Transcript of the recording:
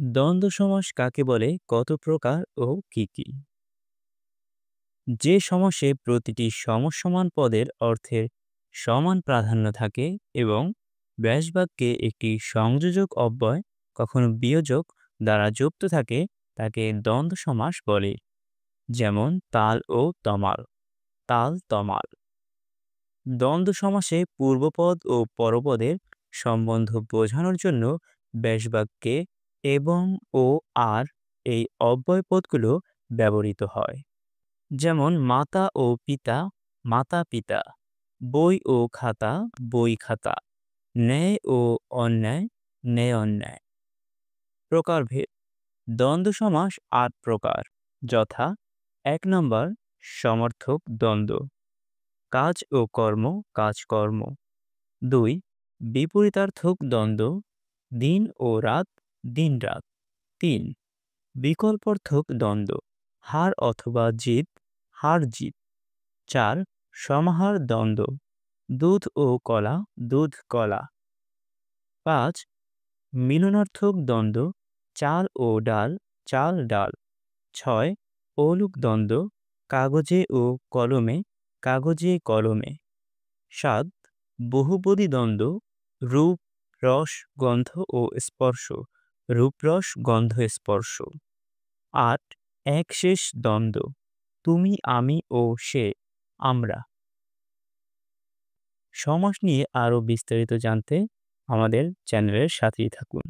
দ্বন্দ্ব সমাস কাকে বলে, কত প্রকার ও কি কি? যে সমাসে প্রতিটি সমসমান পদের অর্থের সমান প্রাধান্য থাকে এবং ব্যাসবাক্যে একটি সংযোজক অব্যয় কখনো বিয়োজক দ্বারা যুক্ত থাকে তাকে দ্বন্দ্ব সমাস বলে। যেমন তাল ও তমাল, তাল তমাল। দ্বন্দ্ব সমাসে পূর্বপদ ও পরপদের সম্বন্ধ বোঝানোর জন্য ব্যাসবাক্যে এবং ও আর এই অব্যয়পদগুলো ব্যবহৃত হয়। যেমন মাতা ও পিতা, মাতা পিতা। বই ও খাতা, বই খাতা। ন্যায় ও অন্যায়, ন্যায় অন্যায়। প্রকারভেদ: দ্বন্দ্ব সমাস ৮ প্রকার, যথা: ১ নম্বর সমর্থক দ্বন্দ্ব, কাজ ও কর্ম, কাজকর্ম। ২ বিপরীতার্থক দ্বন্দ্ব, দিন ও রাত, দিন রাত। ৩ বিকল্পার্থক দ্বন্দ্ব, হার অথবা জিত, হার জিত। ৪ সমাহার দ্বন্দ্ব, দুধ ও কলা, দুধ কলা। ৫ মিলনার্থক দ্বন্দ্ব, চাল ও ডাল, চাল ডাল। ৬ অৌলুক দ্বন্দ্ব, কাগজে ও কলমে, কাগজে কলমে। ৭ বহুপদী দ্বন্দ্ব, রূপ, রস, গন্ধ ও স্পর্শ, রূপ রস গন্ধ স্পর্শ। ৮ একশেষ দ্বন্দ্ব, তুমি আমি ও সে, আমরা। সমাস নিয়ে আরও বিস্তারিত জানতে আমাদের চ্যানেলের সাথেই থাকুন।